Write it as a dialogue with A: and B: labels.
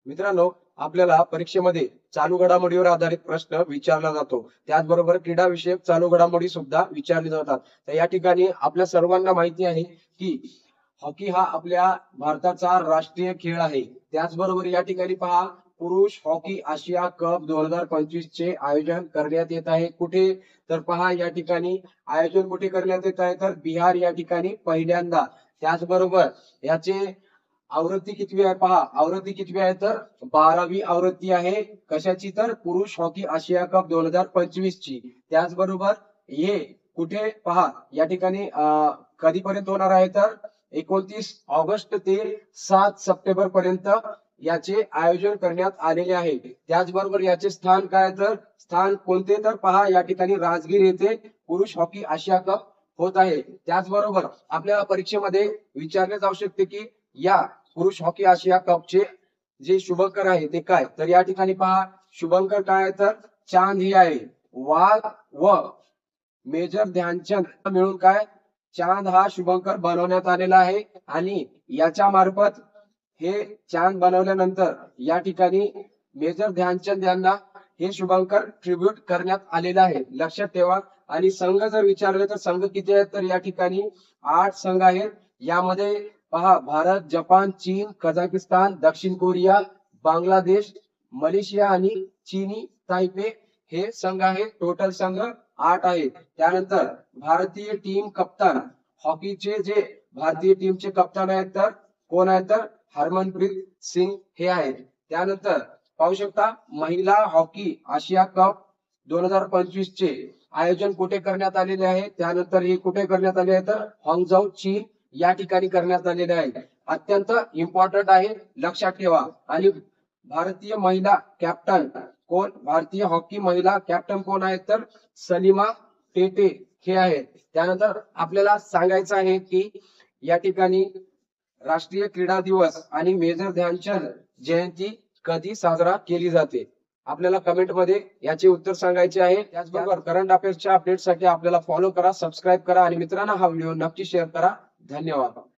A: मित्रांनो, आपल्याला परीक्षेमध्ये चालू घडामोडीवर आधारित प्रश्न विचारला जातो. त्याचबरोबर क्रीडा विषयक चालू घडामोडी सुद्धा विचारले जातात. तर या ठिकाणी आपल्या सर्वांना माहिती आहे की हॉकी हा आपल्या भारताचा राष्ट्रीय खेळ आहे. त्याचबरोबर या ठिकाणी पहा, पुरुष हॉकी आशिया कप 2025 चे आयोजन करण्यात येत आहे. कुठे? तर पहा, या ठिकाणी आयोजन कुठे करण्यात येत आहे? तर बिहार या ठिकाणी पहिल्यांदा. त्याचबरोबर याचे आवृत्ती कितवी आहे? पहा, आवृत्ती कितवी आहे? तर 12वी आवृत्ती आहे. कशाची? तर पुरुष हॉकी आशिया कप 2025 ची. त्याचबरोबर हे कुठे? पहा, या ठिकाणी कधीपर्यंत होणार आहे? तर 29 ऑगस्ट ते 7 सप्टेंबर पर्यंत याचे आयोजन करण्यात आलेले आहे. त्याचबरोबर याचे स्थान काय? तर स्थान कोणते? तर पहा, या ठिकाणी राजगीर येथे पुरुष हॉकी आशिया कप होत आहे. त्याचबरोबर आपल्या परीक्षेमध्ये विचारले जाऊ शकते की या पुरुष हॉकी आशिया कपचे जे शुभंकर आहे ते काय? तर या ठिकाणी पहा, शुभंकर काय आहे? तर चांद ही आहे. वाघ व मेजर ध्यानचंद मिळून काय चांद हा शुभंकर बनवण्यात आलेला आहे. आणि याच्या मार्फत हे चांद बनवल्यानंतर या ठिकाणी मेजर ध्यानचंद यांना हे शुभंकर ट्रिब्यूट करण्यात आलेलं आहे. लक्षात ठेवा. आणि संघ जर विचारले तर संघ किती आहेत? तर या ठिकाणी 8 संघ आहेत. यामध्ये पहा, भारत, जपान, चीन, कझाकिस्तान, दक्षिण कोरिया, बांगलादेश, मलेशिया आणि चीनी तायपे हे संघ आहेत. टोटल संघ 8 आहेत. त्यानंतर भारतीय टीम कप्तान, हॉकीचे जे भारतीय टीमचे कप्तान आहेत तर कोण आहेत? तर हरमनप्रीत सिंग हे आहेत. त्यानंतर पाहू शकता, महिला हॉकी आशिया कप 2025 चे आयोजन कुठे करण्यात आलेले आहे? त्यानंतर हे कुठे करण्यात आले आहे? तर हाँगझाऊ चीन या ठिकाणी करण्यात आलेले आहे. अत्यंत इम्पॉर्टंट आहे, लक्षात ठेवा. आणि भारतीय महिला कॅप्टन कोण? भारतीय हॉकी महिला कॅप्टन कोण आहेत? तर सलीमा टेटे हे आहेत. त्यानंतर आपल्याला सांगायचं आहे की या ठिकाणी राष्ट्रीय क्रीडा दिवस आणि मेजर ध्यानचंद जयंती कधी साजरा केली जाते? आपल्याला कमेंट मध्ये याचे उत्तर सांगायचे आहे. त्याचबरोबर करंट अफेअर्सच्या अपडेटसाठी आपल्याला फॉलो करा, सबस्क्राईब करा आणि मित्रांनो हा व्हिडिओ नक्की शेअर करा. धन्यवाद.